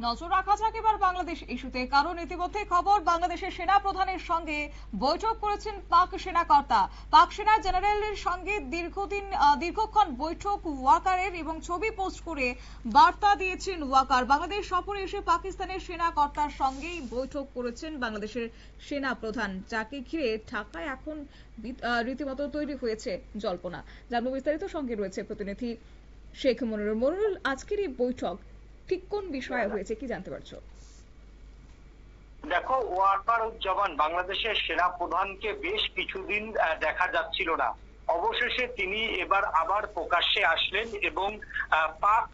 নজর রাখা যাক এবার বাংলাদেশ ইস্যুতে, কারণ ইতিমধ্যে খবর বাংলাদেশের সেনা প্রধানের সঙ্গে বৈঠক করেছেন পাক সেনা কর্তা। পাক সেনা জেনারেলের সঙ্গে দীর্ঘক্ষণ বৈঠক ওয়াকারের এবং ছবি পোস্ট করে বার্তা দিয়েছেন ওয়াকার। বাংলাদেশ সফরে এসে পাকিস্তানের সেনা কর্তার সঙ্গেই বৈঠক করেছেন বাংলাদেশের সেনা প্রধান, যাকে ঘিরে ঢাকায় এখন রীতিমতো তৈরি হয়েছে জল্পনা। জানবো বিস্তারিত, সঙ্গে রয়েছে প্রতিনিধি শেখ মনিরুল। আজকের এই বৈঠক ঠিক কোন বিষয়ে হয়েছে, কি জানতে পারছো? দেখো, ওয়াকারুজ্জামান বাংলাদেশের সেনা প্রধানকে বেশ কিছুদিন দেখা যাচ্ছিল না। অবশেষে তিনি এবার আবার প্রকাশ্যে আসলেন এবং পাক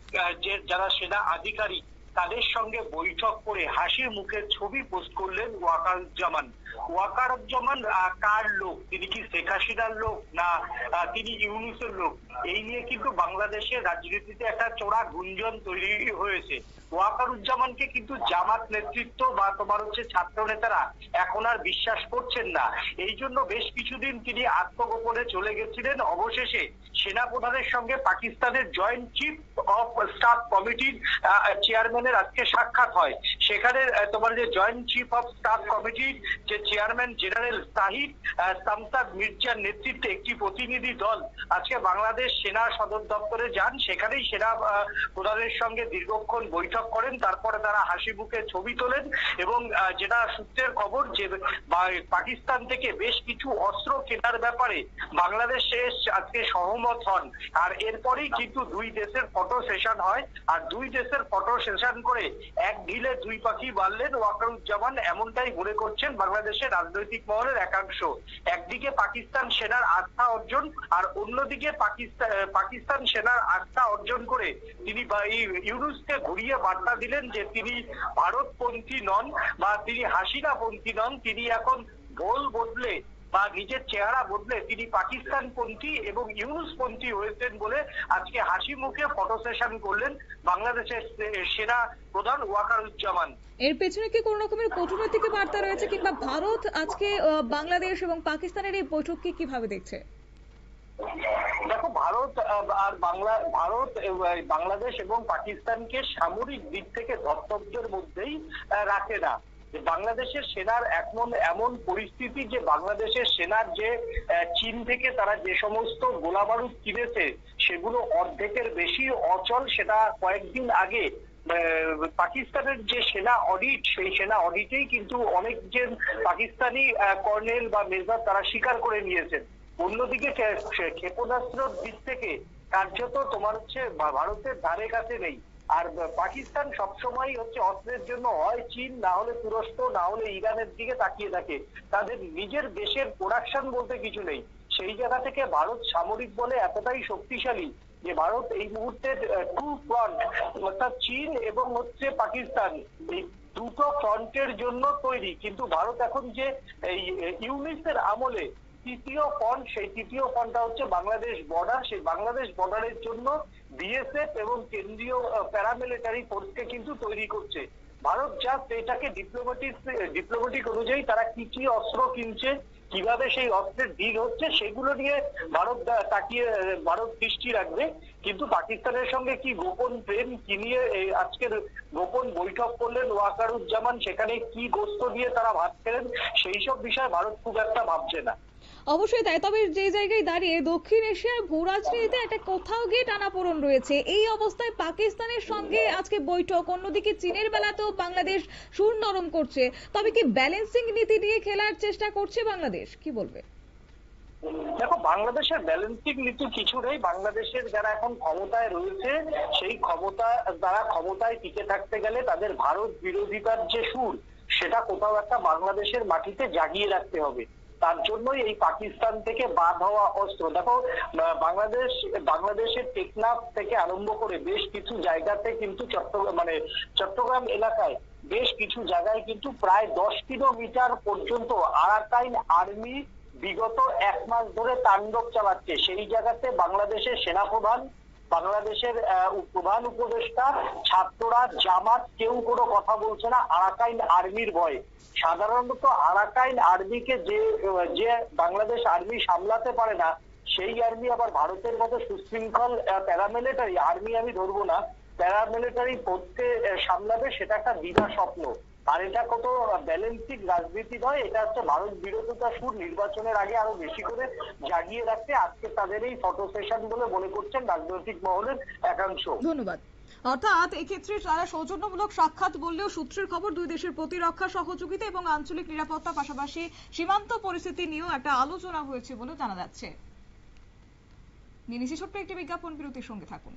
যারা সেনা আধিকারিক তাদের সঙ্গে বৈঠক করে হাসির মুখের ছবি পোস্ট করলেন ওয়াকারুজ্জামান। ওয়াকারুজ্জামান কার লোক? তিনি কি শেখ হাসিনার লোক, না তিনি ইউনূসের লোক? এই নিয়ে কিন্তু বাংলাদেশের রাজনীতিতে একটা চোরা গুঞ্জন তৈরি হয়েছে। ওয়াকারুজ্জামানকে কিন্তু জামাত নেতৃত্ব বা ছাত্র নেতারা এখন আর বিশ্বাস করছেন না। এই জন্য বেশ কিছুদিন তিনি আত্মগোপনে চলে গেছিলেন। অবশেষে সেনা প্রধানের সঙ্গে পাকিস্তানের জয়েন্ট চিফ অফ স্টাফ কমিটির চেয়ারম্যানের আজকে সাক্ষাৎ হয়। সেখানে যে জয়েন্ট চিফ অফ স্টাফ কমিটির যে চেয়ারম্যান জেনারেল সাহিদ সামসাদ মির্জার নেতৃত্বে একটি প্রতিনিধি দল আজকে বাংলাদেশ সেনা সদর দপ্তরে যান। সেখানেই সেনা প্রধানের সঙ্গে দীর্ঘক্ষণ বৈঠক করেন। তারপরে তারা হাসি মুখে ছবি তোলেন এবং যেটা সূত্রের খবর যে পাকিস্তান থেকে বেশ কিছু অস্ত্র কেনার ব্যাপারে বাংলাদেশ আজকে সহমত হন। আর এরপরেই কিন্তু দুই দেশের ফটো সেশন হয়। আর দুই দেশের ফটো সেশন করে এক ঢিলে দুই পাখি বাঁধলেন ওয়াকারুজ্জামান, এমনটাই মনে করছেন বাংলাদেশের রাজনৈতিক মহলের একাংশ। একদিকে পাকিস্তান সেনার আস্থা অর্জন, আর অন্যদিকে পাকিস্তান সেনার আস্থা অর্জন করে তিনি ইউনূসকে ঘুরিয়ে বার্তা দিলেন যে তিনি ভারতপন্থী নন বা তিনি হাসিনাপন্থী নন। তিনি এখন ভোল বদলে বা নিজের চেহারা বদলে তিনি পাকিস্তানপন্থী এবং ইউনূসপন্থী হয়েছেন বলে আজকে হাসি মুখে ফটো সেশন করলেন বাংলাদেশের সেনা প্রধান ওয়াকারুজ্জামান। এর পেছনে কি কোন রকমের কূটনৈতিক বার্তা রয়েছে, কিংবা ভারত আজকে বাংলাদেশ এবং পাকিস্তানের এই বৈঠককে কিভাবে দেখছে? দেখো, ভারত বাংলাদেশ এবং পাকিস্তানকে সামরিক দিক থেকে ধর্তব্যের মধ্যেই রাখে না। বাংলাদেশের সেনার এমন পরিস্থিতি যে বাংলাদেশের সেনার যে চীন থেকে তারা যে সমস্ত গোলাবারুদ কিনেছে সেগুলো অর্ধেকের বেশি অচল। সেটা কয়েকদিন আগে পাকিস্তানের যে সেনা অডিট, সেই সেনা অডিটেই কিন্তু অনেক যে পাকিস্তানি কর্নেল বা মেজর তারা স্বীকার করে নিয়েছেন। অন্যদিকে ক্ষেপণাস্ত্রের দিক থেকে কার্যত ভারতের ধারে কাছে নেই। আর পাকিস্তান সবসময় অস্ত্রের জন্য হয় চীন, না হলে তুরস্ক, না হলে ইরানের দিকে তাকিয়ে থাকে। তাদের নিজের দেশের প্রোডাকশন বলতে কিছু নেই। সেই জায়গা থেকে ভারত সামরিক বলে এতটাই শক্তিশালী যে ভারত এই মুহূর্তে টু ফ্রন্ট অর্থাৎ চীন এবং পাকিস্তান এই দুটো ফ্রন্টের জন্য তৈরি। কিন্তু ভারত এখন যে এই ইউনিসের আমলে তৃতীয় ফ্রন্ট, সেই তৃতীয় ফ্রন্টটা বাংলাদেশ বর্ডার। সেই বাংলাদেশ বর্ডারের জন্য বিএসএফ এবং কেন্দ্রীয় প্যারামিলিটারি ফোর্সকে কিন্তু তৈরি করছে ভারত। জাস্ট এটাকে ডিপ্লোম্যাটিক অনুযায়ী তারা কি কি অস্ত্র কিনছে, কিভাবে সেই অস্ত্রের ডিল হচ্ছে, সেগুলো নিয়ে ভারত দৃষ্টি রাখবে। কিন্তু পাকিস্তানের সঙ্গে কি গোপন প্রেম, কি নিয়ে আজকের গোপন বৈঠক করলেন ওয়াকারুজ্জামান, সেখানে কি গোস্ত দিয়ে তারা ভাত খেলেন, সেই সব বিষয়ে ভারত খুব একটা ভাবছে না। অবশ্যই তাই। তবে যে জায়গায় দাঁড়িয়ে দক্ষিণ এশিয়ার ভূরাজনীতিতে একটা কোথাও গিয়ে টানাপোড়েন রয়েছে, এই অবস্থায় পাকিস্তানের সঙ্গে আজকে বৈঠক, অন্যদিকে চীনের বেলাতেও বাংলাদেশ সুর নরম করছে। তবে কি ব্যালেন্সিং নীতি নিয়ে খেলার চেষ্টা করছে বাংলাদেশ, কি বলবে? দেখো, বাংলাদেশের ব্যালেন্সিং নীতি কিছু নেই। বাংলাদেশের যারা এখন ক্ষমতায় রয়েছে, সেই ক্ষমতায় টিকে থাকতে গেলে তাদের ভারত বিরোধিতার যে সুর, সেটা কোথাও একটা বাংলাদেশের মাটিতে জাগিয়ে রাখতে হবে। তার জন্যই এই পাকিস্তান থেকে বাদ হওয়া অস্ত্র। দেখো, বাংলাদেশের টেকনাফ থেকে আরম্ভ করে বেশ কিছু জায়গাতে কিন্তু চট্টগ্রাম এলাকায় বেশ কিছু জায়গায় কিন্তু প্রায় 10 কিলোমিটার পর্যন্ত আরাকাইন আর্মি বিগত 1 মাস ধরে তাণ্ডব চালাচ্ছে। সেই জায়গাতে বাংলাদেশের সেনাপ্রধান, বাংলাদেশের প্রধান উপদেষ্টা, ছাত্ররা, জামাত কেউ কোনো কথা বলছে না আরাকাইন আর্মির ভয়ে। সাধারণত আরাকাইন আর্মিকে যে বাংলাদেশ আর্মি সামলাতে পারে না, সেই আর্মি আবার ভারতের মতো সুশৃঙ্খল প্যারামিলিটারি আর্মি আমি ধরবো না। প্যারামিলিটারি পড়তে সামলাবে, সেটা একটা দিবা স্বপ্ন। আর এটা কত ব্যালেন্সিং রাজনীতি নয়, এটা হচ্ছে ভারত বিরোধিতা সুর নির্বাচনের আগে আরো বেশি করে জাগিয়ে রাখতে আজকে তাদের এই ফটো সেশন বলে মনে করছেন রাজনৈতিক মহলের একাংশ। ধন্যবাদ। অর্থাৎ এক্ষেত্রে তারা সৌজন্যমূলক সাক্ষাৎ বললেও সূত্রের খবর দুই দেশের প্রতিরক্ষা সহযোগিতা এবং আঞ্চলিক নিরাপত্তা পাশাপাশি সীমান্ত পরিস্থিতি নিয়েও একটা আলোচনা হয়েছে বলে জানা যাচ্ছে। নিয়ে নিচ্ছি ছোট্ট একটি বিজ্ঞাপন, বিরতির সঙ্গে থাকুন।